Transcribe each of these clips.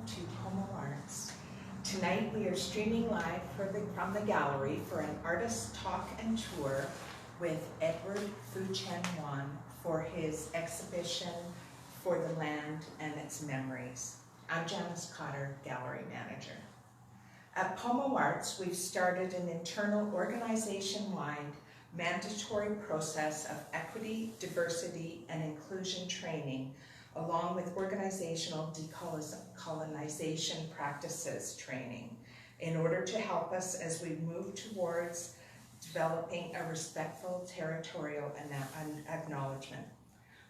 to Como Arts. Tonight we are streaming live from the gallery for an artist talk and tour with Edward Fu-Chen Juan for his exhibition For the Land and Its Memories. I'm Janice Cotter, gallery manager. At Como Arts, we've started an internal organization-wide mandatory process of equity, diversity, and inclusion training, along with organizational decolonization practices training, in order to help us as we move towards developing a respectful territorial acknowledgement.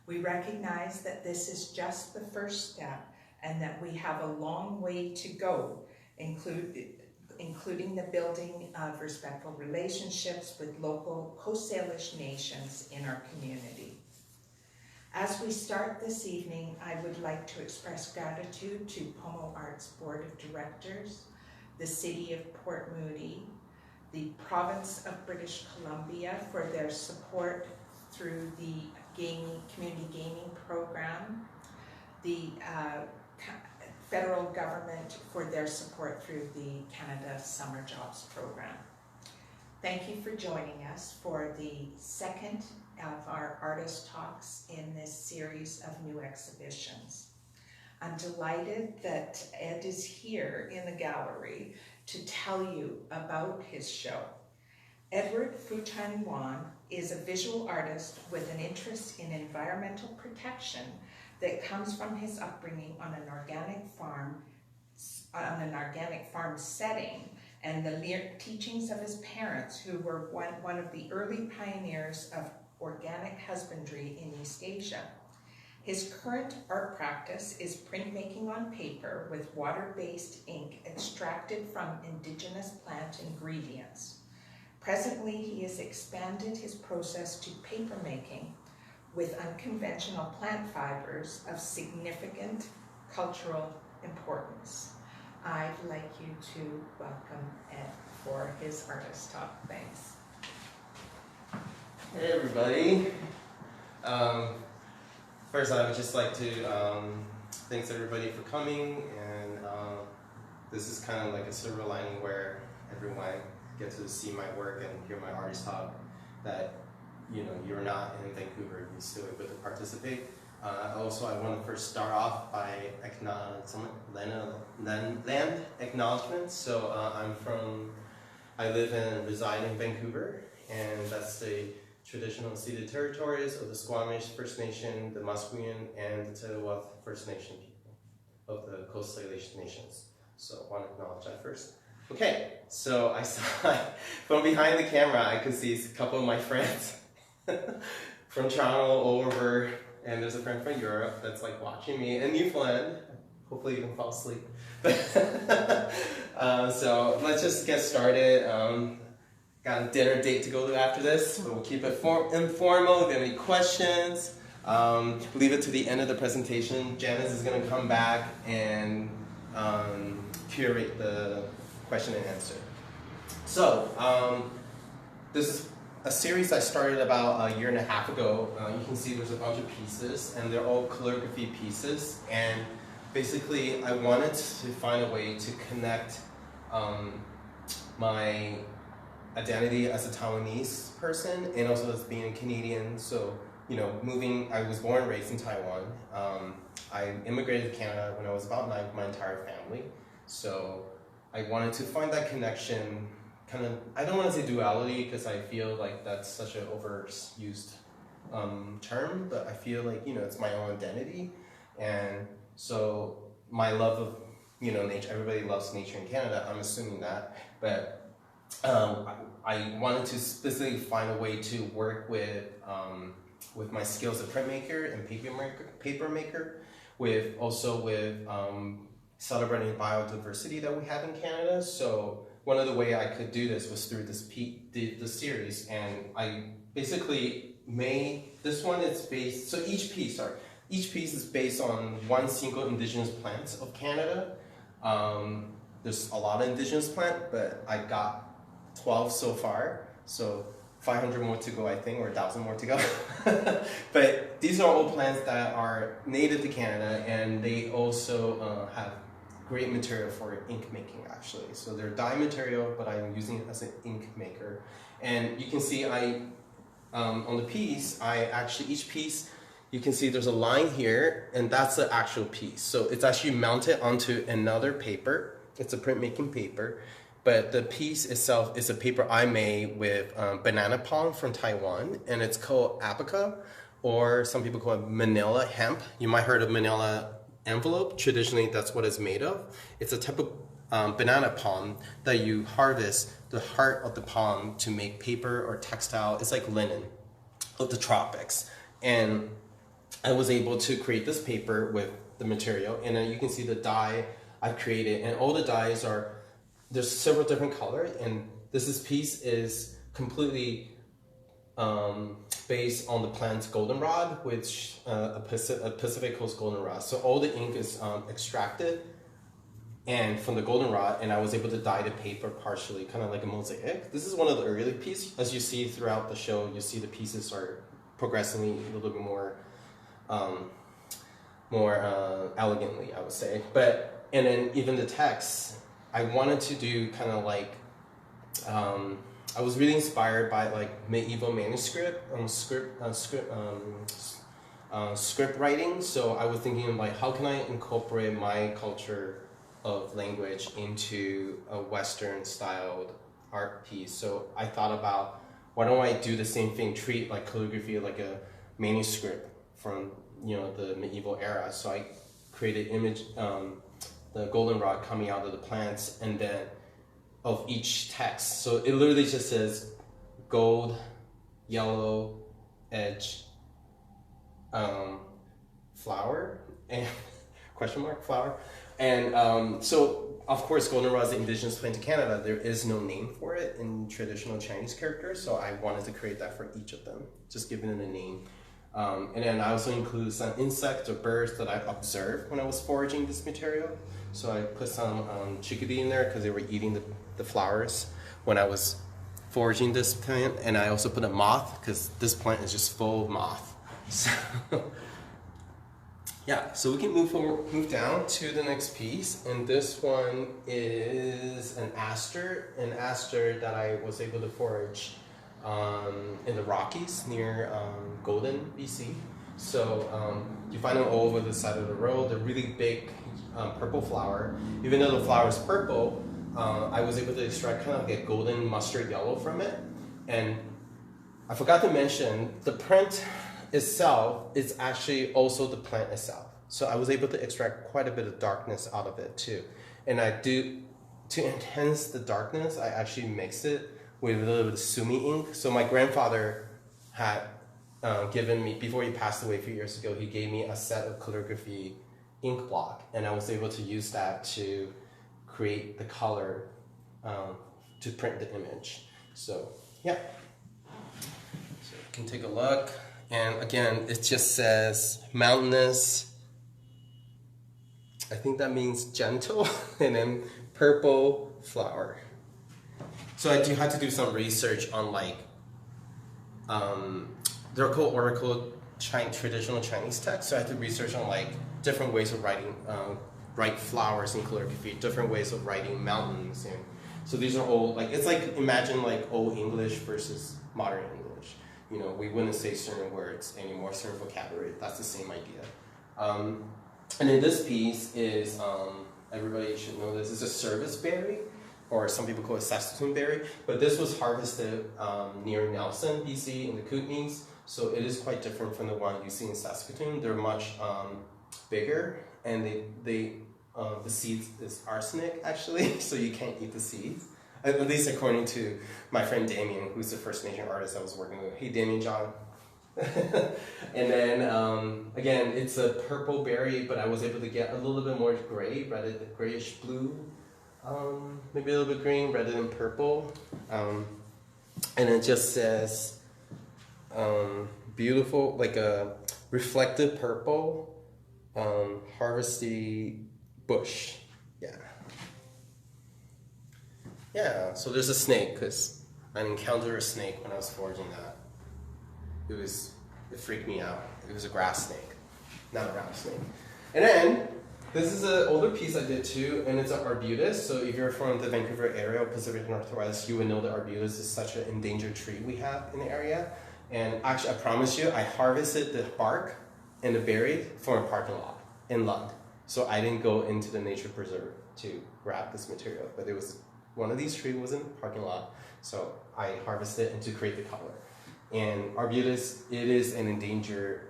We recognize that this is just the first step and that we have a long way to go, including the building of respectful relationships with local Coast Salish nations in our community. As we start this evening, I would like to express gratitude to Como Arts Board of Directors, the City of Port Moody, the Province of British Columbia for their support through the community gaming program, the federal government for their support through the Canada Summer Jobs Program. Thank you for joining us for the second of our artist talks in this series of new exhibitions. I'm delighted that Ed is here in the gallery to tell you about his show. Edward Fu-Chen Juan is a visual artist with an interest in environmental protection that comes from his upbringing on an organic farm setting, and the teachings of his parents, who were one of the early pioneers of organic husbandry in East Asia. His current art practice is printmaking on paper with water-based ink extracted from indigenous plant ingredients. Presently, he has expanded his process to papermaking with unconventional plant fibers of significant cultural importance. I'd like you to welcome Ed for his artist talk. Thanks. Hey everybody. First I would just like to thanks everybody for coming, and this is kind of like a silver lining where everyone gets to see my work and hear my artist talk, that you're not in Vancouver, you're still able to participate. Also, I want to first start off by land acknowledgements. So I live and reside in Vancouver, and that's the traditional ceded territories of the Squamish First Nation, the Musqueam, and the Tillamook First Nation people of the Coast Salish nations. So I want to acknowledge that first. Okay, so I saw from behind the camera, I could see a couple of my friends from Toronto all over, and there's a friend from Europe that's like watching me in Newfoundland. Hopefully you can fall asleep. So let's just get started. Got a dinner date to go to after this, but we'll keep it informal. If you have any questions, leave it to the end of the presentation. Janice is going to come back and curate the question and answer. So this is a series I started about a year and a half ago. You can see there's a bunch of pieces, and they're all calligraphy pieces. And basically, I wanted to find a way to connect my identity as a Taiwanese person and also as being a Canadian. So, I was born and raised in Taiwan. I immigrated to Canada when I was about 9 with my entire family. So I wanted to find that connection. I don't want to say duality because I feel like that's such an overused term, but I feel like, it's my own identity. And so my love of, nature, everybody loves nature in Canada, I'm assuming that, but I wanted to specifically find a way to work with my skills as a printmaker and papermaker, with celebrating biodiversity that we have in Canada. So one of the ways I could do this was through this series, and I basically made, this one is based, so each piece is based on one single indigenous plant of Canada. There's a lot of indigenous plant, but I got 12 so far, so 500 more to go, I think, or 1,000 more to go. But these are all plants that are native to Canada, and they also have great material for ink making actually. So they're dye material, but I'm using it as an ink maker. And you can see on the piece, each piece, you can see there's a line here, and that's the actual piece. So it's actually mounted onto another paper. It's a printmaking paper, but the piece itself is a paper I made with banana palm from Taiwan, and it's called abaca, or some people call it manila hemp. You might have heard of manila envelope. Traditionally, that's what it's made of. It's a type of banana palm that you harvest the heart of the palm to make paper or textile. It's like linen of the tropics. And I was able to create this paper with the material, and then you can see the dye I created, and all the dyes there's several different colors, and this piece is completely based on the plant goldenrod, which a Pacific Coast goldenrod. So all the ink is extracted and from the goldenrod, and I was able to dye the paper partially, kind of like a mosaic. This is one of the early pieces. As you see throughout the show, you see the pieces are progressively a little bit more elegantly, I would say. And then even the text, I wanted to do kind of like, I was really inspired by like medieval manuscript, script writing. So I was thinking like, how can I incorporate my culture of language into a Western styled art piece? So I thought about, why don't I do the same thing, treat like calligraphy like a manuscript from, you know, the medieval era. So I created the goldenrod coming out of the plants, and then of each text. So it literally just says gold, yellow, edge, flower, and question mark, flower. And so of course goldenrod is an indigenous plant to Canada. There is no name for it in traditional Chinese characters, so I wanted to create that for each of them, just giving it a name. And then I also included some insects or birds that I observed when I was foraging this material. So I put some chickadee in there because they were eating the flowers when I was foraging this plant. And I also put a moth because this plant is just full of moth. So yeah, so we can move down to the next piece. And this one is an aster that I was able to forage in the Rockies near Golden, BC. So you find them all over the side of the road. They're really big purple flower. Even though the flower is purple, I was able to extract kind of like a golden mustard yellow from it. And I forgot to mention, the print itself is actually also the plant itself. So I was able to extract quite a bit of darkness out of it too. And to enhance the darkness, I actually mixed it with a little bit of sumi ink. So my grandfather had given me, before he passed away a few years ago, he gave me a set of calligraphy ink block, and I was able to use that to create the color to print the image. So yeah, so you can take a look, and again, it just says mountainous. I think that means gentle, and then purple flower. So I do have to do some research on like, they're called oracle traditional Chinese texts. So I had to research on like different ways of writing, write flowers in calligraphy, different ways of writing mountains. And so these are all like, it's like, imagine like Old English versus modern English. You know, we wouldn't say certain words anymore, certain vocabulary. That's the same idea. And then this piece is, everybody should know this, is a service berry, or some people call it Saskatoon berry, but this was harvested near Nelson, BC, in the Kootenays, so it is quite different from the one you see in Saskatoon. They're much bigger, and the seeds is arsenic, actually, so you can't eat the seeds, at least according to my friend Damien, who's the First Nation artist I was working with. Hey, Damien John. And then, again, it's a purple berry, but I was able to get a little bit more gray, rather than grayish blue, maybe a little bit green rather than purple. And it just says beautiful, like a reflective purple, harvesty bush. Yeah, so there's a snake, because I encountered a snake when I was foraging that. It freaked me out. It was a grass snake, not a rattlesnake. And then This is an older piece I did too, and it's an arbutus. So if you're from the Vancouver area or Pacific Northwest, you would know that arbutus is such an endangered tree we have in the area. And actually, I promise you, I harvested the bark and the berry from a parking lot in Lund. So I didn't go into the nature preserve to grab this material, but it was one of these trees was in the parking lot. So I harvested it and to create the color. And arbutus, it is an endangered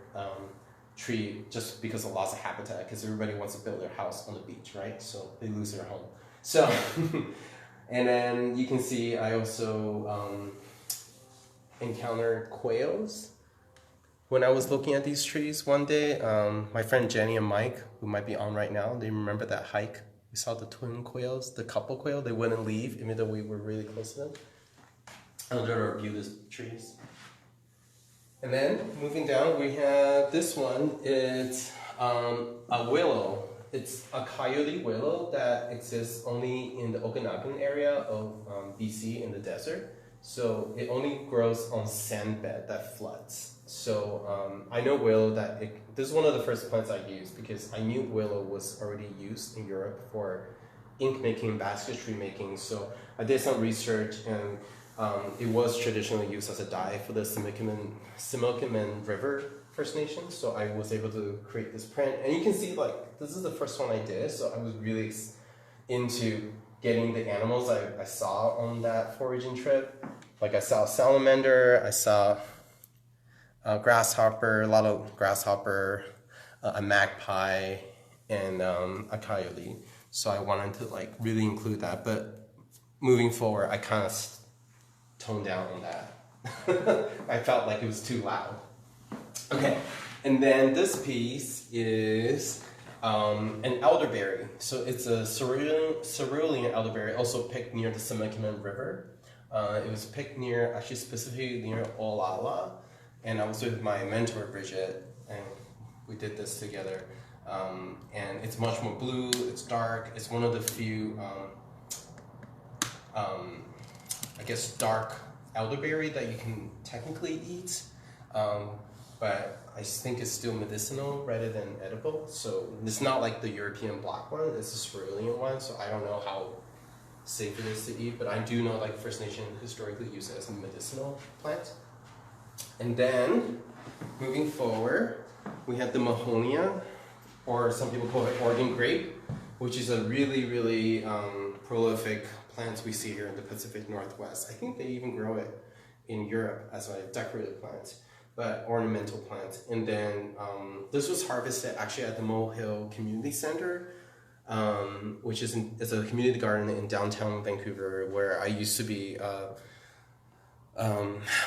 tree just because of loss of habitat, because everybody wants to build their house on the beach, right? So they lose their home. So, and then you can see I also encountered quails when I was looking at these trees one day. My friend Jenny and Mike, who might be on right now, they remember that hike. We saw the twin quails, the couple quail. They wouldn't leave even though we were really close to them under our arbutus trees. And then moving down, we have this one. It's a willow. It's a coyote willow that exists only in the Okanagan area of BC in the desert. So it only grows on sand bed that floods. So I know willow this is one of the first plants I used because I knew willow was already used in Europe for ink making, basketry making. So I did some research, and it was traditionally used as a dye for the Similkameen River First Nation. So I was able to create this print, and you can see like this is the first one I did. So I was really into getting the animals I saw on that foraging trip. Like I saw salamander, I saw a grasshopper, a lot of grasshopper, a magpie, and a coyote. So I wanted to like really include that, but moving forward, I kind of toned down on that. I felt like it was too loud. Okay, and then this piece is an elderberry. So it's a cerulean elderberry, also picked near the Similkameen River. It was picked near, actually specifically near Olala, and I was with my mentor Bridget, and we did this together. And it's much more blue, it's dark, it's one of the few, I guess, dark elderberry that you can technically eat, but I think it's still medicinal rather than edible. So it's not like the European black one, it's a cerulean one, so I don't know how safe it is to eat, but I do know like First Nation historically used it as a medicinal plant. And then, moving forward, we have the Mahonia, or some people call it Oregon grape, which is a really, really prolific plant we see here in the Pacific Northwest. I think they even grow it in Europe as a decorative plant, but ornamental plant. And then this was harvested actually at the Molehill Community Center, which is a community garden in downtown Vancouver, where I used to be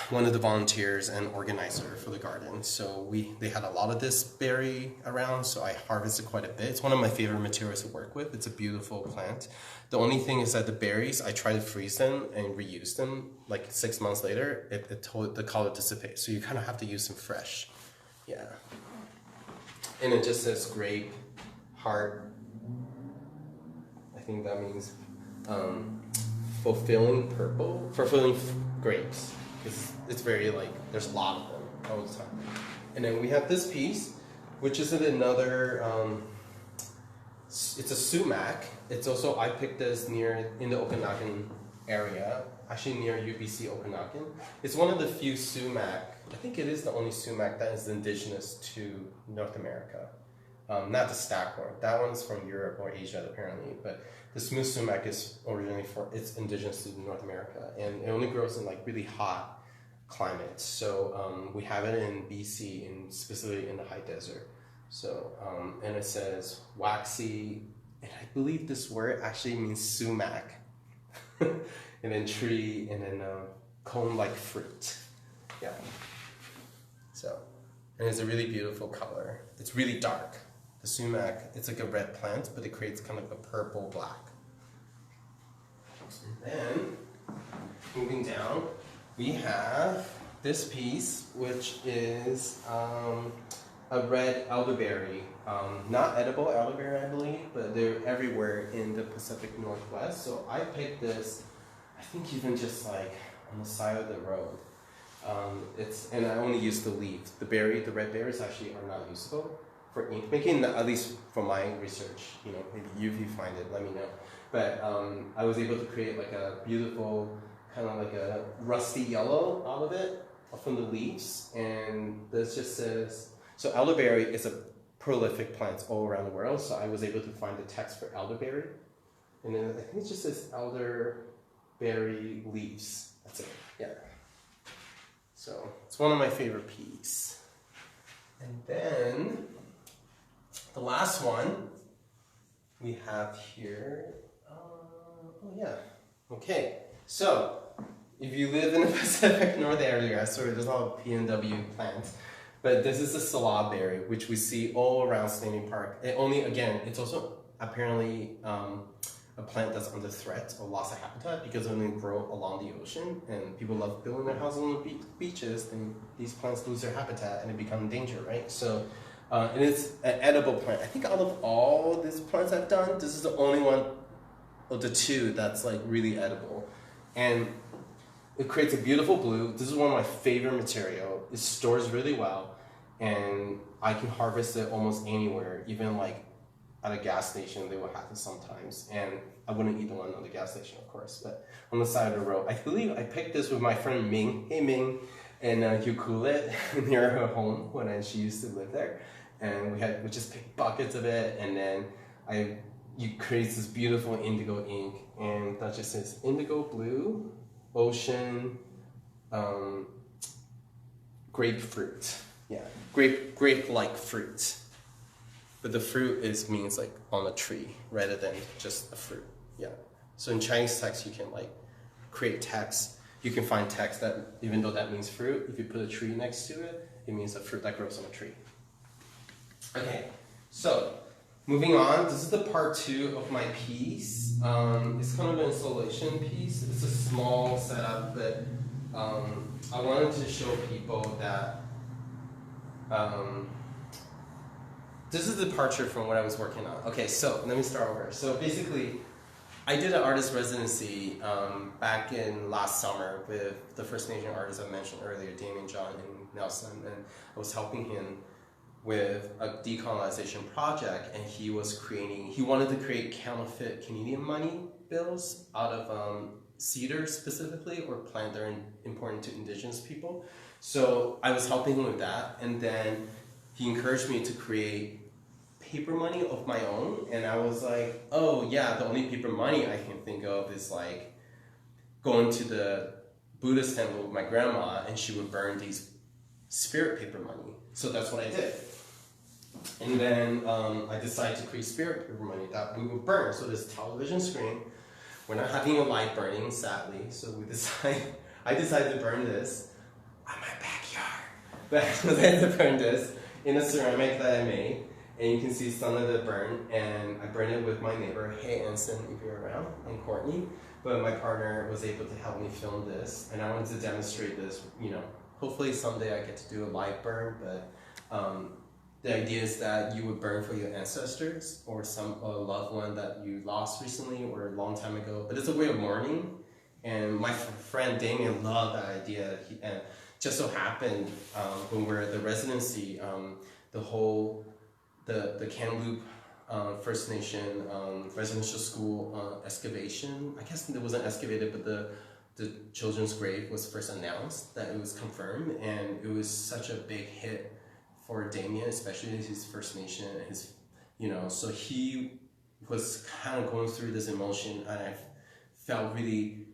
one of the volunteers and organizer for the garden. So they had a lot of this berry around, so I harvested quite a bit. It's one of my favorite materials to work with. It's a beautiful plant. The only thing is that the berries, I try to freeze them and reuse them. Like 6 months later, the color dissipates. So you kind of have to use them fresh. Yeah. And it just says grape, heart. I think that means fulfilling grapes. It's very like, there's a lot of them all the time. And then we have this piece, which is another, it's a sumac. It's also, I picked this in the Okanagan area, actually near UBC Okanagan. It's one of the few sumac, I think it is the only sumac that is indigenous to North America. Not the stackhorn, that one's from Europe or Asia apparently, but the smooth sumac is originally it's indigenous to North America, and it only grows in like really hot climates. So we have it in BC, and specifically in the high desert. So and it says waxy, and I believe this word actually means sumac, and then tree, and then cone-like fruit. Yeah. So, and it's a really beautiful color. It's really dark. The sumac, it's like a red plant, but it creates kind of like a purple black. And then, moving down, we have this piece, which is a red elderberry. Not edible elderberry, I believe, but they're everywhere in the Pacific Northwest. So I picked this, I think even just like on the side of the road. And I only use the leaves. The red berries actually are not usable for ink making, at least from my research. You know, maybe if you find it, let me know. But I was able to create like a beautiful kind of like a rusty yellow out of it from the leaves, and this just says, so elderberry is a prolific plant all around the world, so I was able to find the text for elderberry, and then I think it just says elderberry leaves. That's it, yeah. So it's one of my favorite pieces. And then the last one we have here, oh yeah, okay. So if you live in the Pacific North area, sorry, there's a lot of PNW plants, but this is the salabberry, which we see all around Stanley Park. It's also apparently a plant that's under threat of loss of habitat because it only grows along the ocean, and people love building their houses on the beaches, and these plants lose their habitat and it becomes a danger, right? So, and it's an edible plant. I think out of all these plants I've done, this is the only one of the two that's like really edible. And it creates a beautiful blue. This is one of my favorite material. It stores really well, and I can harvest it almost anywhere, even like at a gas station they will have it sometimes. And I wouldn't eat the one on the gas station, of course, but on the side of the road. I believe I picked this with my friend Ming. Hey Ming, and Yukulit near her home when she used to live there. And we just picked buckets of it, and then you create this beautiful indigo ink, and that just says indigo blue, ocean, grapefruit. Yeah, grape-like fruit. But the fruit means like on a tree rather than just a fruit. Yeah. So in Chinese text, you can like create text. You can find text that, even though that means fruit, if you put a tree next to it, it means a fruit that grows on a tree. Okay, so moving on, this is the part 2 of my piece. It's kind of an installation piece. It's a small setup, but I wanted to show people that this is a departure from what I was working on. Okay, so let me start over. So basically, I did an artist residency back in last summer with the First Nation artist I mentioned earlier, Damien, John, and Nelson, and I was helping him with a decolonization project, and he wanted to create counterfeit Canadian money bills out of cedar specifically, or plant that are important to indigenous people. So I was helping him with that, and then he encouraged me to create paper money of my own, and I was like, oh yeah, the only paper money I can think of is like going to the Buddhist temple with my grandma, and she would burn these spirit paper money. So that's what I did. And then I decided to create spirit paper money that we would burn. So this television screen, we're not having a light burning, sadly, so I decided to burn this on my backyard. But I decided to burn this in a ceramic that I made, and you can see some of the burn, and I burned it with my neighbor, hey Anson, if you're around, and Courtney, but my partner was able to help me film this, and I wanted to demonstrate this, you know, hopefully someday I get to do a live burn, but the idea is that you would burn for your ancestors or some loved one that you lost recently or a long time ago, but it's a way of mourning, and my friend Damien loved that idea, and just so happened when we were at the residency, the Kamloops First Nation residential school excavation, I guess it wasn't excavated, but the children's grave was first announced, that it was confirmed, and it was such a big hit for Damien, especially his First Nation, so he was kind of going through this emotion, and I felt really,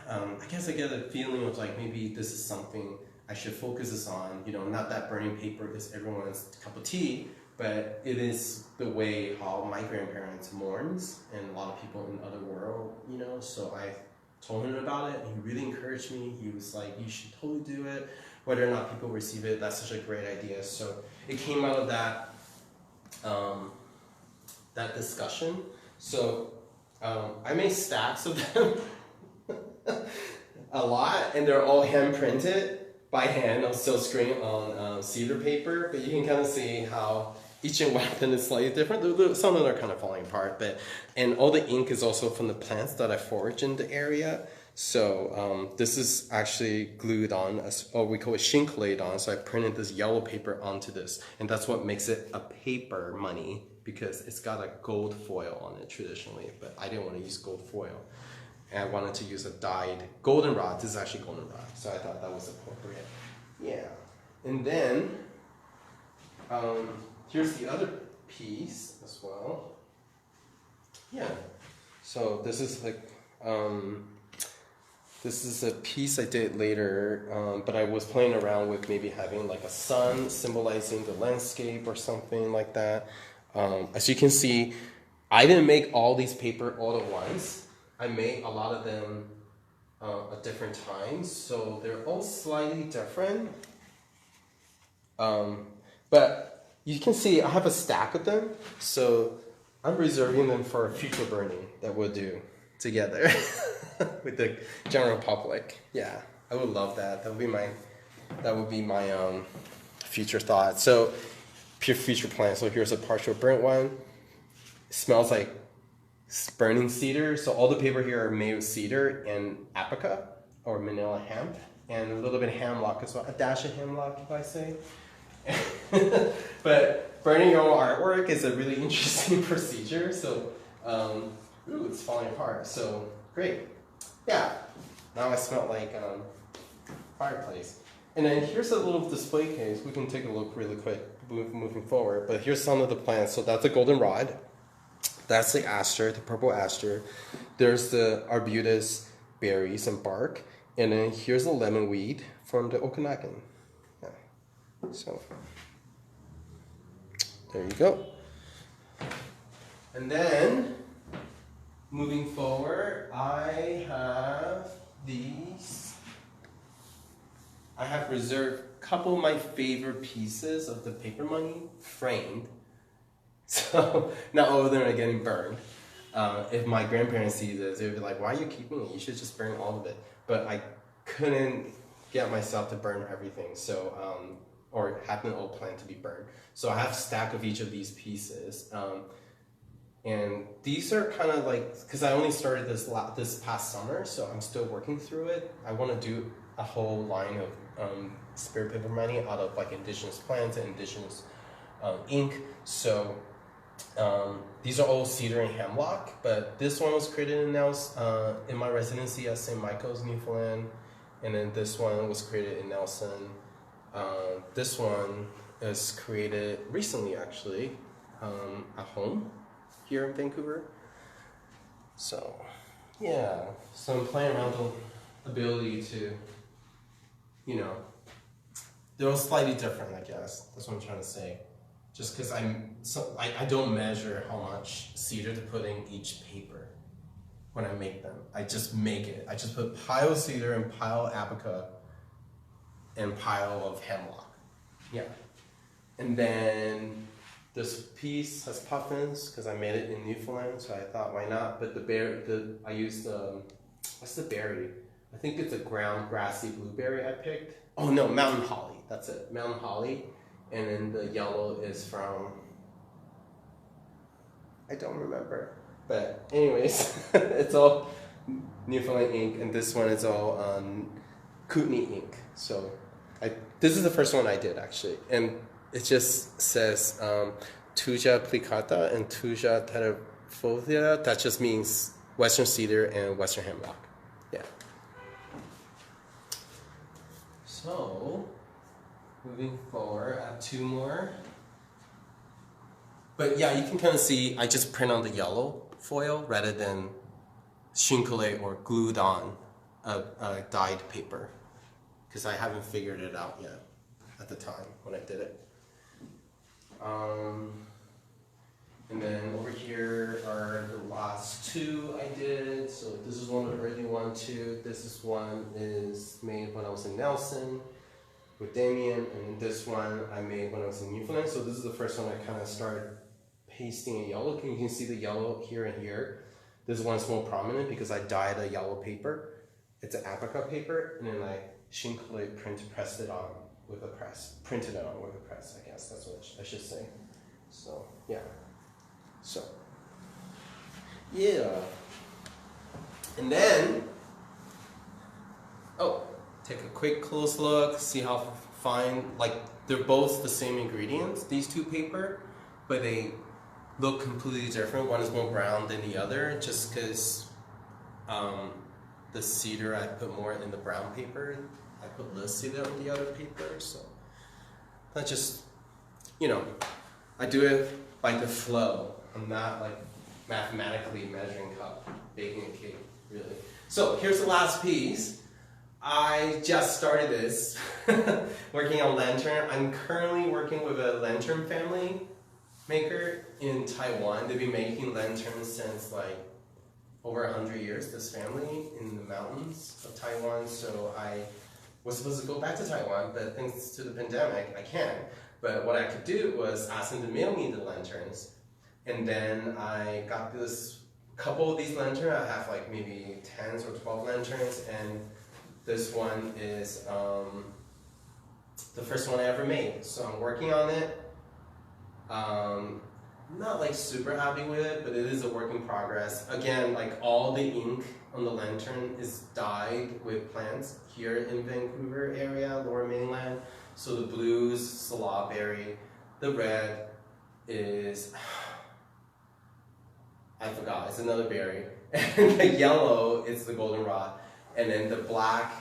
I guess I get a feeling of like, maybe this is something I should focus this on, not that burning paper is everyone's cup of tea, but it is the way how my grandparents mourns, and a lot of people in other world, so I told him about it, and he really encouraged me. He was like, you should totally do it. Whether or not people receive it, that's such a great idea. So it came out of that that discussion. So I made stacks of them, a lot, and they're all hand printed by hand on silk screen on cedar paper. But you can kind of see how each one of them is slightly different. Some of them are kind of falling apart, and all the ink is also from the plants that I foraged in the area. So this is actually glued on, or we call it shinkled on. So I printed this yellow paper onto this, and that's what makes it a paper money, because it's got a gold foil on it traditionally, but I didn't want to use gold foil. And I wanted to use a dyed goldenrod. This is actually goldenrod, so I thought that was appropriate. Yeah. And then here's the other piece as well. Yeah. So this is like this is a piece I did later, but I was playing around with maybe having like a sun symbolizing the landscape or something like that. As you can see, I didn't make all these paper all at once. I made a lot of them at different times, so they're all slightly different. But you can see I have a stack of them, so I'm reserving them for a future burning that we'll do together with the general public. Yeah, I would love that. That would be my future thought. So future plan. So here's a partial burnt one. It smells like burning cedar. So all the paper here are made with cedar and apica or manila hemp, and a little bit of hemlock as well. A dash of hemlock, if I say. But burning your own artwork is a really interesting procedure. So, ooh, it's falling apart. So great. Yeah. Now I smell like fireplace. And then here's a little display case. We can take a look really quick moving forward. But here's some of the plants. So that's a goldenrod. That's the aster, the purple aster. There's the arbutus berries and bark. And then here's the lemon weed from the Okanagan. Yeah. So there you go. And then moving forward, I have these. I have reserved a couple of my favorite pieces of the paper money framed. So not all of them are getting burned. If my grandparents see this, they'd be like, why are you keeping it? You should just burn all of it. But I couldn't get myself to burn everything, so or have them all planned to be burned. So I have a stack of each of these pieces. And these are kind of like, because I only started this past summer, so I'm still working through it. I want to do a whole line of spirit paper money out of like indigenous plants and indigenous ink. So these are all cedar and hemlock, but this one was created in my residency at St. Michael's, Newfoundland, and then this one was created in Nelson. This one is created recently, actually, at home here in Vancouver. So, yeah. So I'm playing around with the ability to, you know, they're all slightly different, I guess. That's what I'm trying to say. Just because I don't measure how much cedar to put in each paper when I make them. I just make it. I just put pile of cedar and pile of apica and pile of hemlock. Yeah. And then this piece has puffins because I made it in Newfoundland, so I thought why not? But I used what's the berry? I think it's a ground grassy blueberry I picked. Oh no, mountain holly. That's it, mountain holly. And then the yellow is from, I don't remember. But anyways, it's all Newfoundland ink, and this one is all Kootenai ink. So this is the first one I did actually, and it just says Tuja plicata and Tuja terrafolia. That just means Western cedar and Western hemlock. Yeah. So moving forward, I have two more. But yeah, you can kind of see I just print on the yellow foil rather than shinkled or glued on a dyed paper, because I haven't figured it out yet at the time when I did it. And then over here are the last two I did. So this is one of the early one too. This one is made when I was in Nelson with Damien, and this one I made when I was in Newfoundland. So this is the first one I kind of started pasting a yellow. You can see the yellow here and here. This one's more prominent because I dyed a yellow paper. It's an apica paper, and then I shinkled pressed it on with a press. Printed it on with a press, I guess that's what I should say. So, yeah. So, yeah. And then, Oh, take a quick close look, see how fine, like they're both the same ingredients, these two paper, but they look completely different. One is more brown than the other, just because the cedar I put more in the brown paper. I put less cedar on the other paper, so that's just, I do it by the flow. I'm not like mathematically measuring cup, baking a cake, really. So here's the last piece. I just started this, working on lantern. I'm currently working with a lantern family maker in Taiwan. They've been making lanterns since like over 100 years, this family in the mountains of Taiwan. So I was supposed to go back to Taiwan, but thanks to the pandemic, I can't. But what I could do was ask them to mail me the lanterns. And then I got this couple of these lanterns. I have like maybe 10 or 12 lanterns, and this one is the first one I ever made. So I'm working on it. Not like super happy with it, but it is a work in progress. Again, like all the ink on the lantern is dyed with plants here in Vancouver area, Lower Mainland. So the blue is strawberry, the red is, I forgot, it's another berry. And the yellow is the goldenrod. And then the black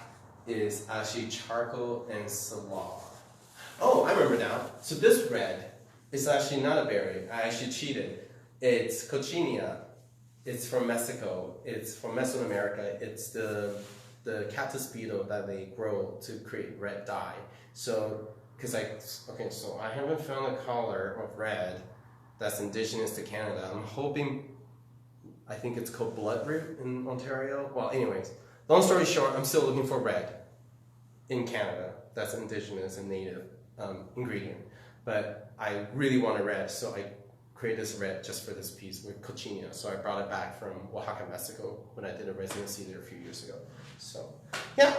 is actually charcoal and salal. Oh, I remember now. So this red is actually not a berry. I actually cheated. It's cochinilla. It's from Mexico. It's from Mesoamerica. It's the cactus beetle that they grow to create red dye. So, so I haven't found a color of red that's indigenous to Canada. I'm hoping, I think it's called bloodroot in Ontario. Well, anyways, long story short, I'm still looking for red in Canada that's indigenous and native ingredient. But I really want a red, so I created this red just for this piece with cochinilla. So I brought it back from Oaxaca, Mexico when I did a residency there a few years ago. So yeah,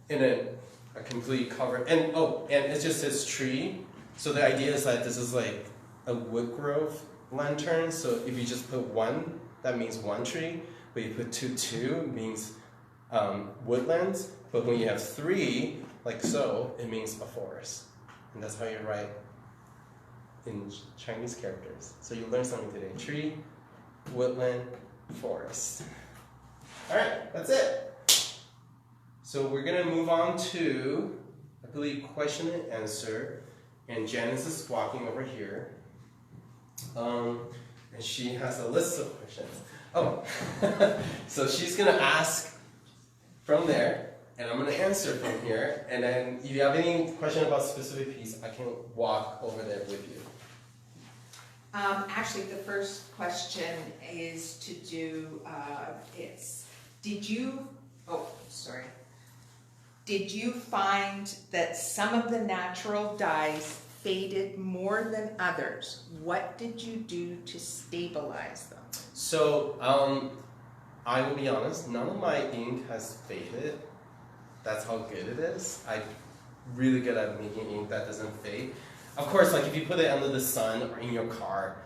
and then I completely covered, and it just says tree. So the idea is that this is like a wood grove lantern. So if you just put one, that means one tree. But you put two means woodlands. But when you have three, like so, it means a forest. And that's how you write in Chinese characters. So you learned something today. Tree, woodland, forest. All right, that's it. So we're gonna move on to, I believe, question and answer. And Janice is walking over here. And she has a list of questions. Oh, so she's gonna ask from there, and I'm gonna answer from here. And then if you have any question about a specific piece, I can walk over there with you. Actually, the first question is to do, did you find that some of the natural dyes faded more than others? What did you do to stabilize them? So, I will be honest, none of my ink has faded. That's how good it is. I'm really good at making ink that doesn't fade. Of course, like if you put it under the sun or in your car,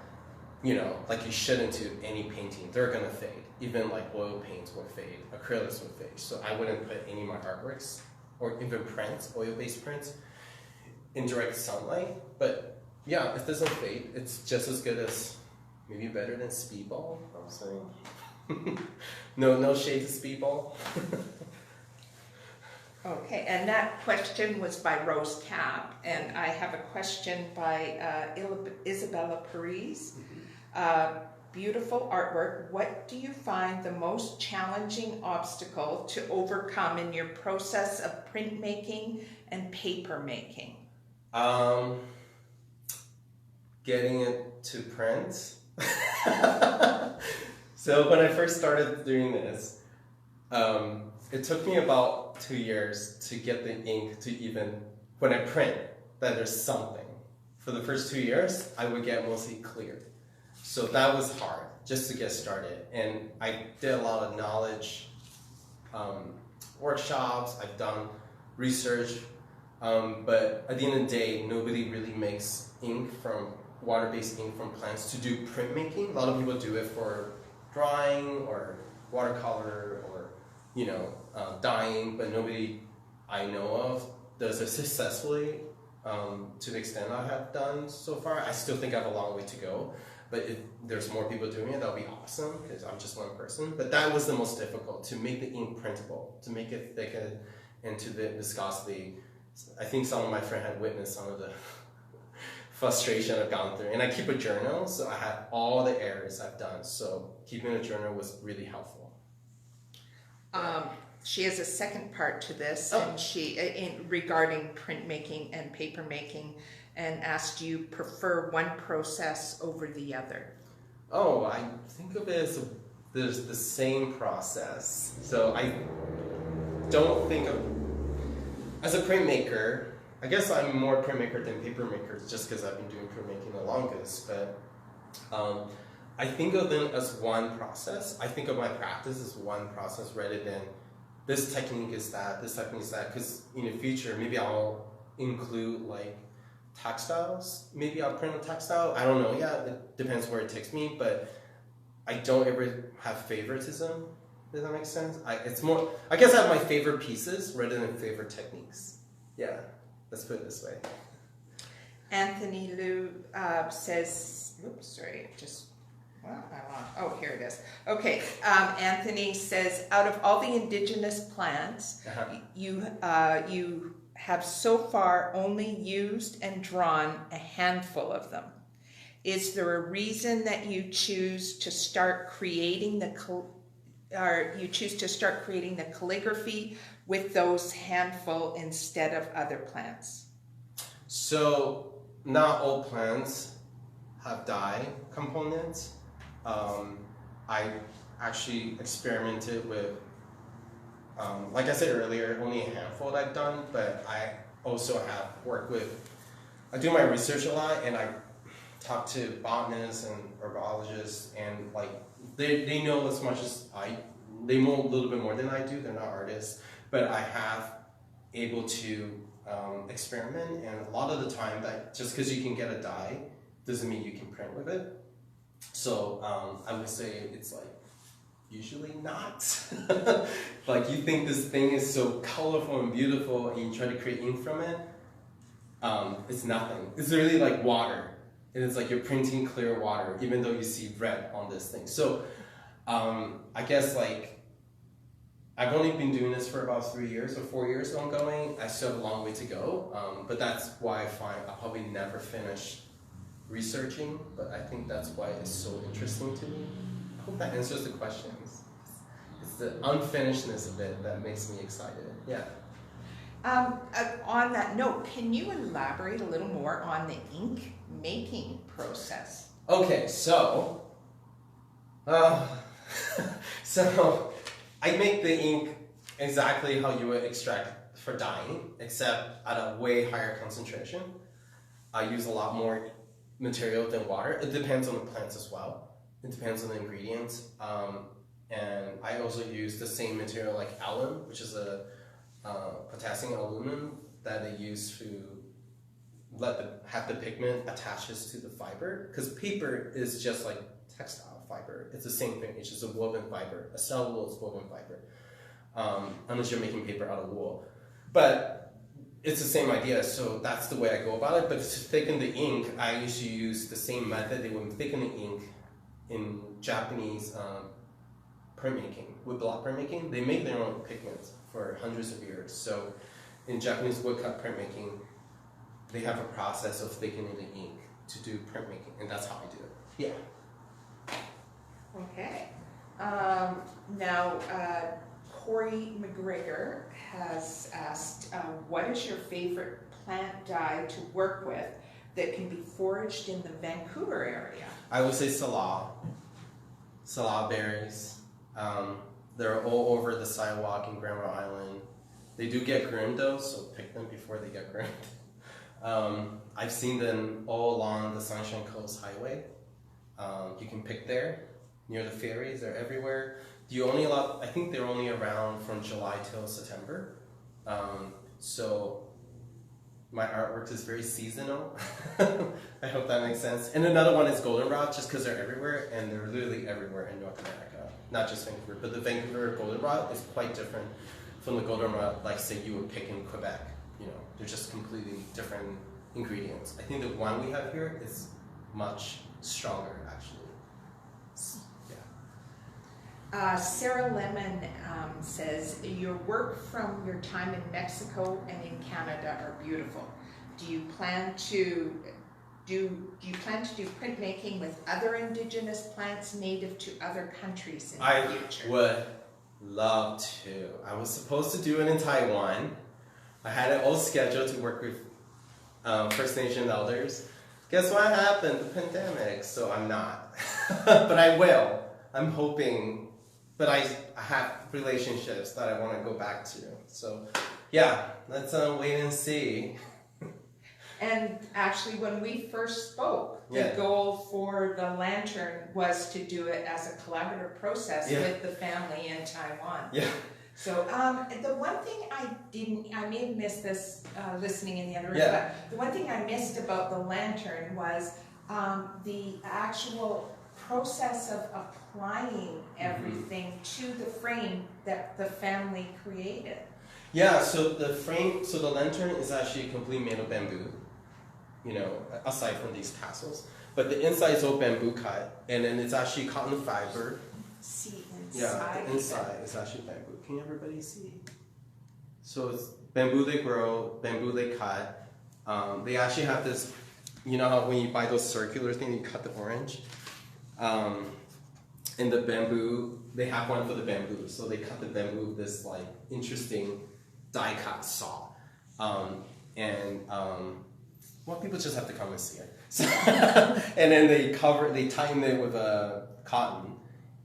like you shouldn't do any painting, they're gonna fade. Even like oil paints will fade, acrylics will fade. So I wouldn't put any of my artworks or even prints, oil-based prints, in direct sunlight. But yeah, it doesn't fade. It's just as good as, maybe better than Speedball, I'm saying. No shade to Speedball. Okay, and that question was by Rose Cap, and I have a question by Isabella Paris. Beautiful artwork. What do you find the most challenging obstacle to overcome in your process of printmaking and papermaking? Getting it to print. So when I first started doing this, it took me about 2 years to get the ink to even, when I print, that there's something. For the first 2 years, I would get mostly clear. So that was hard, just to get started. And I did a lot of knowledge workshops, I've done research, but at the end of the day, nobody really makes ink from, water-based ink from plants to do printmaking. A lot of people do it for drawing or watercolor or dyeing, but nobody I know of does it successfully to the extent I have done so far. I still think I have a long way to go, but if there's more people doing it, that would be awesome because I'm just one person. But that was the most difficult, to make the ink printable, to make it thicker and to the viscosity. I think some of my friends had witnessed some of the frustration I've gone through. And I keep a journal, so I have all the errors I've done. So keeping a journal was really helpful. She has a second part to this, and regarding printmaking and papermaking, and asked, do you prefer one process over the other? Oh, I think of it as there's the same process. So I don't think of, as a printmaker, I guess I'm more printmaker than papermaker just because I've been doing printmaking the longest, but I think of them as one process. I think of my practice as one process rather than this technique is that, this technique is that, because in the future, maybe I'll include like textiles. Maybe I'll print a textile. I don't know yet. It depends where it takes me, but I don't ever have favoritism. Does that make sense? It's more, I guess I have my favorite pieces rather than favorite techniques. Yeah, let's put it this way. Anthony Liu says, oops, sorry, oh, here it is. Okay, Anthony says, out of all the indigenous plants, you have so far only used and drawn a handful of them. Is there a reason that you choose to start creating the calligraphy with those handful instead of other plants? So not all plants have dye components. I actually experimented with, like I said earlier, only a handful that I've done, but I also have worked with, I do my research a lot, and I talk to botanists and herbologists, and like they know as much as they know a little bit more than I do. They're not artists, but I have able to experiment, and a lot of the time that just because you can get a dye doesn't mean you can print with it. So I would say it's like usually not. Like you think this thing is so colorful and beautiful and you try to create ink from it, it's nothing. It's really like water. And it's like you're printing clear water even though you see red on this thing. So I guess like I've only been doing this for about 3 years or 4 years ongoing. I still have a long way to go, but that's why I find I'll probably never finish researching, but I think that's why it's so interesting to me. I hope that answers the questions. It's the unfinishedness of it that makes me excited. Yeah. On that note, can you elaborate a little more on the ink making process? Okay, so so I make the ink exactly how you would extract for dyeing, except at a way higher concentration. I use a lot more material than water. It depends on the plants as well. It depends on the ingredients. And I also use the same material like alum, which is a potassium aluminum that they use to have the pigment attaches to the fiber. Because paper is just like textile fiber. It's the same thing. It's just a woven fiber, a cellulose woven fiber. Unless you're making paper out of wool. But it's the same idea, so that's the way I go about it. But to thicken the ink, I usually use the same method they would thicken the ink in Japanese printmaking. With block printmaking, they make their own pigments for hundreds of years. So in Japanese woodcut printmaking, they have a process of thickening the ink to do printmaking, and that's how I do it. Yeah. Okay. Now, Corey McGregor has asked, what is your favorite plant dye to work with that can be foraged in the Vancouver area? I would say salal berries. They're all over the sidewalk in Grand Rock Island. They do get groomed though, so pick them before they get groomed. I've seen them all along the Sunshine Coast Highway. You can pick there, near the ferries, they're everywhere. I think they're only around from July till September. So my artwork is very seasonal. I hope that makes sense. And another one is goldenrod, just because they're everywhere, and they're literally everywhere in North America, not just Vancouver. But the Vancouver goldenrod is quite different from the goldenrod, like say you would pick in Quebec. You know, they're just completely different ingredients. I think the one we have here is much stronger, actually. Sarah Lemon says, your work from your time in Mexico and in Canada are beautiful. Do you plan to do printmaking with other indigenous plants native to other countries in the future? I would love to. I was supposed to do it in Taiwan. I had it all scheduled to work with First Nation elders. Guess what happened? The pandemic. So I'm not. But I will. I'm hoping. But I have relationships that I want to go back to. So, yeah, let's wait and see. And actually, when we first spoke, the goal for the lantern was to do it as a collaborative process with the family in Taiwan. Yeah. So, the one thing I may have missed this listening in the other room, but the one thing I missed about the lantern was the actual process of applying everything to the frame that the family created. Yeah, so the frame, so the lantern is actually completely made of bamboo, you know, aside from these tassels. But the inside is all bamboo cut, and then it's actually cotton fiber. See inside. Yeah, the inside is actually bamboo. Can everybody see? So it's bamboo they grow, bamboo they cut. They actually have this, you know how when you buy those circular things, you cut the orange? And the bamboo, they have one for the bamboo. So they cut the bamboo with this like interesting die cut saw. Well, people just have to come and see it. So and then they tighten it with a cotton.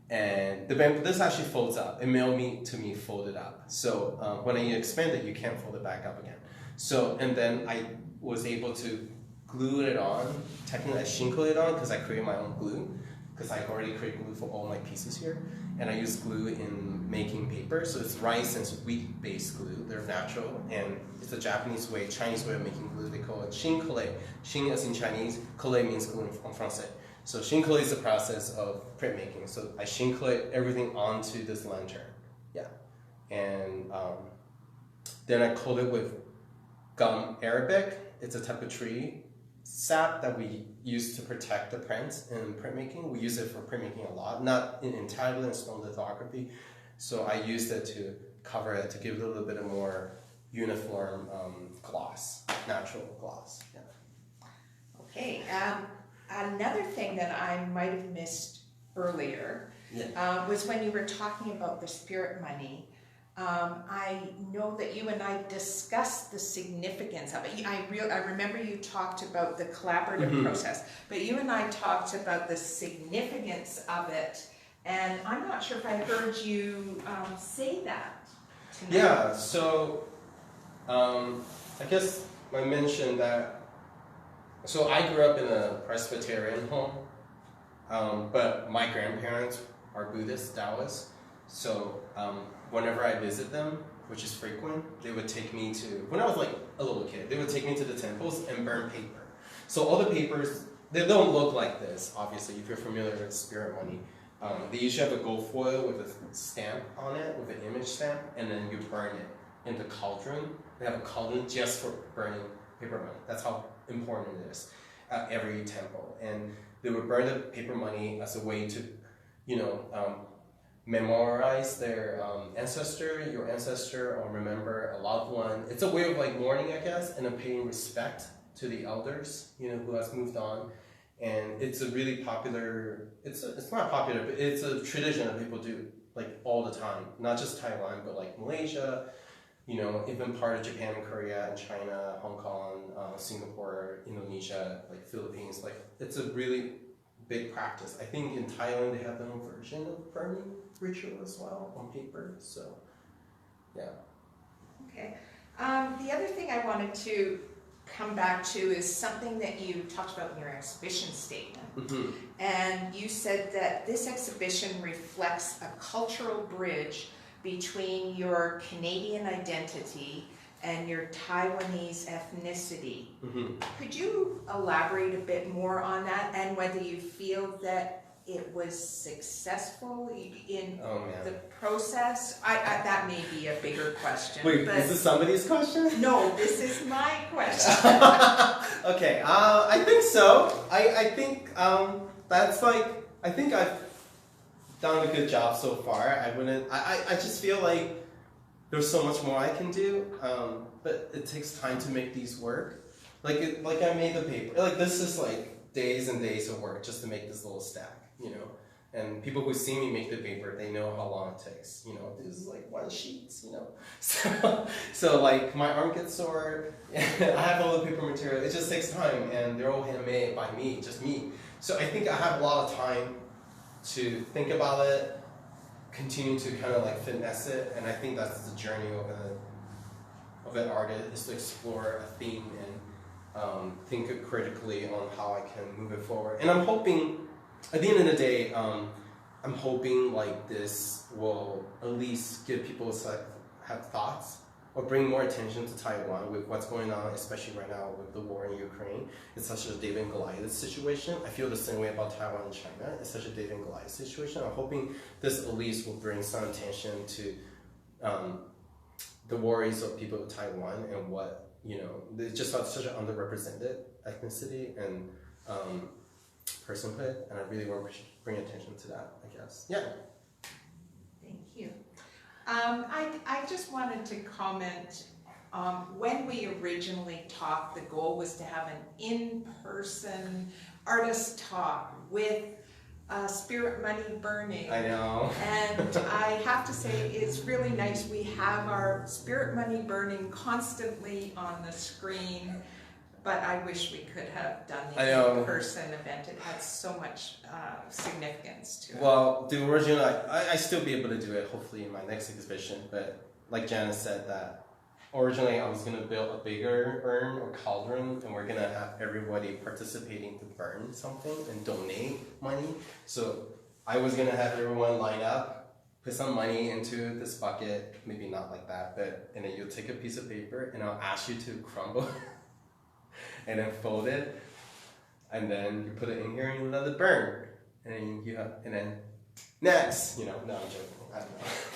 And the bamboo, this actually folds up. It mailed me to me folded up. So when you expand it, you can't fold it back up again. So, and then I was able to glue it on. Technically I shingled it on because I created my own glue. Because I already created glue for all my pieces here. And I use glue in making paper. So it's rice and wheat-based glue. They're natural, and it's a Japanese way, Chinese way of making glue. They call it shingle. Shin is in Chinese, colle means glue in Francais. So shingle is the process of printmaking. So I shingle everything onto this lantern. Yeah. And then I coat it with gum arabic. It's a type of tree sap that we use to protect the prints in printmaking. We use it for printmaking a lot, not in entirely in stone lithography. So I used it to cover it to give it a little bit of more uniform gloss, natural gloss. Yeah. Okay. Another thing that I might have missed earlier was when you were talking about the spirit money. I know that you and I discussed the significance of it. I remember you talked about the collaborative process, but you and I talked about the significance of it, and I'm not sure if I heard you say that tonight. Yeah, so I guess I mentioned that, so I grew up in a Presbyterian home, but my grandparents are Buddhist, Taoist, so whenever I visit them, which is frequent, they would take me to, when I was like a little kid, they would take me to the temples and burn paper. So all the papers, they don't look like this, obviously, if you're familiar with spirit money. They usually have a gold foil with a stamp on it, with an image stamp, and then you burn it in the cauldron. They have a cauldron just for burning paper money. That's how important it is at every temple. And they would burn the paper money as a way to, you know, memorize their your ancestor, or remember a loved one. It's a way of like mourning, I guess, and of paying respect to the elders, you know, who has moved on. And it's a really popular, it's not popular, but it's a tradition that people do like all the time. Not just Taiwan, but like Malaysia, you know, even part of Japan and Korea and China, Hong Kong, Singapore, Indonesia, like Philippines. Like it's a really big practice. I think in Thailand they have their own version of burning ritual as well on paper. So, yeah. Okay. The other thing I wanted to come back to is something that you talked about in your exhibition statement. And you said that this exhibition reflects a cultural bridge between your Canadian identity and your Taiwanese ethnicity. Mm-hmm. Could you elaborate a bit more on that and whether you feel that it was successful in the process? That may be a bigger question. Wait, but is this somebody's question? no, this is my question. Okay, I think so. I think that's like, I think I've done a good job so far. I just feel like there's so much more I can do, but it takes time to make these work. Like I made the paper. Like this is like days and days of work just to make this little stack, you know. And people who see me make the paper, they know how long it takes. You know, this is like one sheet, you know. So like my arm gets sore. I have all the paper material. It just takes time, and they're all handmade by me, just me. So I think I have a lot of time to think about it, continue to kind of like finesse it, and I think that's the journey of an artist, is to explore a theme and think critically on how I can move it forward. And I'm hoping, at the end of the day, I'm hoping like this will at least give people have thoughts or bring more attention to Taiwan with what's going on, especially right now with the war in Ukraine. It's such a David and Goliath situation. I feel the same way about Taiwan and China. It's such a David and Goliath situation. I'm hoping this at least will bring some attention to the worries of people in Taiwan and what, you know, it's just such an underrepresented ethnicity and personhood, and I really want to bring attention to that, I guess. Yeah. Thank you. I just wanted to comment, when we originally talked, the goal was to have an in-person artist talk with spirit money burning. I know. And I have to say, it's really nice. We have our spirit money burning constantly on the screen, but I wish we could have done the in-person event. It had so much significance to it. Well, the original, I still be able to do it, hopefully, in my next exhibition, but like Janice said, that originally I was going to build a bigger urn or cauldron, and we're going to have everybody participating to burn something and donate money. So I was going to have everyone line up, put some money into this bucket, maybe not like that, but and then you'll take a piece of paper and I'll ask you to crumble and then fold it, and then you put it in here and you let it burn, and then next, you know. No, I'm joking. I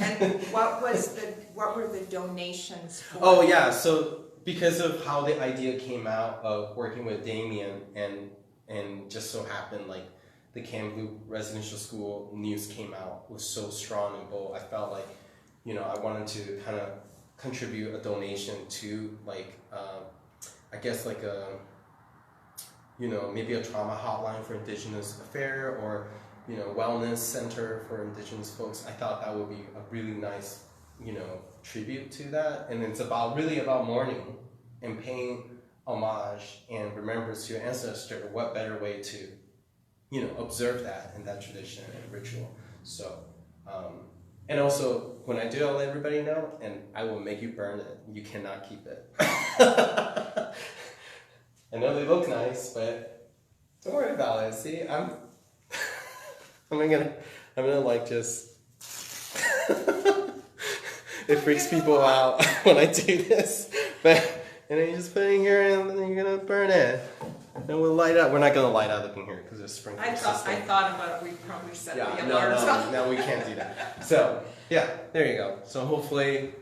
don't know. And what were the donations for? Oh yeah, so because of how the idea came out of working with Damien, and just so happened like the Kamloops Residential School news came out was so strong and bold, I felt like, you know, I wanted to kind of contribute a donation to like I guess like a, you know, maybe a trauma hotline for Indigenous affair, or, you know, wellness center for Indigenous folks. I thought that would be a really nice, you know, tribute to that. And it's really about mourning and paying homage and remembrance to your ancestor. What better way to, you know, observe that in that tradition and ritual. So, and also when I do, I'll let everybody know, and I will make you burn it. You cannot keep it. I know they look nice, but don't worry about it. See, I'm gonna like just it freaks people out when I do this, but and then you just put it in here and then you're gonna burn it. And we'll light up. We're not gonna light up in here because there's sprinklers. I thought about it. We probably set the alarms no, we can't do that. So yeah, there you go. So hopefully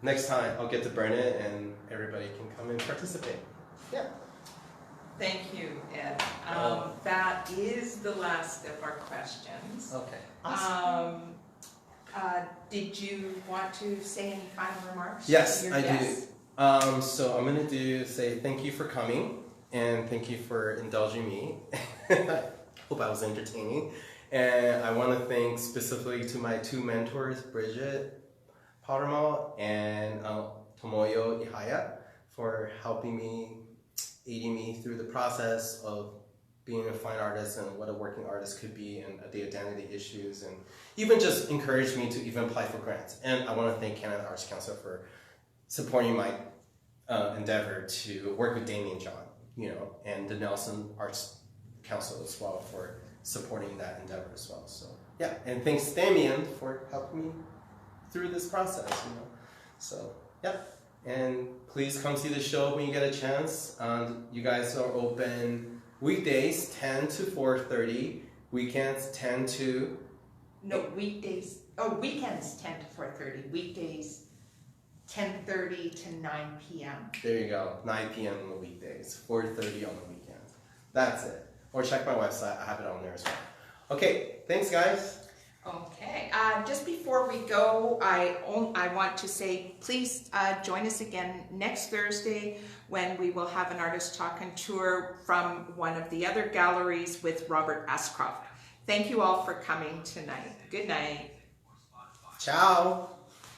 next time I'll get to burn it and everybody can come and participate. Yeah. Thank you, Ed. That is the last of our questions. Okay. Awesome. Did you want to say any final remarks? Yes, to your I guests? do. So I'm gonna say thank you for coming and thank you for indulging me. I hope I was entertaining. And I want to thank specifically to my two mentors, Bridget Pottermall and Tomoyo Ihaya, for helping me, aiding me through the process of being a fine artist and what a working artist could be, and the identity issues, and even just encouraged me to even apply for grants. And I want to thank Canada Arts Council for supporting my endeavor to work with Damien and John, you know, and the Nelson Arts Council as well for supporting that endeavor as well. So yeah, and thanks Damien for helping me through this process, you know. So yeah, And please come see the show when you get a chance. You guys are open weekdays 10 to 4:30, weekends 10 to... No, weekdays, weekends 10 to 4:30, weekdays 10:30 to 9 p.m. There you go, 9 p.m. on the weekdays, 4:30 on the weekends. That's it. Or check my website, I have it on there as well. Okay, thanks guys. Okay, just before we go, I want to say, please join us again next Thursday when we will have an artist talk and tour from one of the other galleries with Robert Ascroft. Thank you all for coming tonight. Good night. Ciao.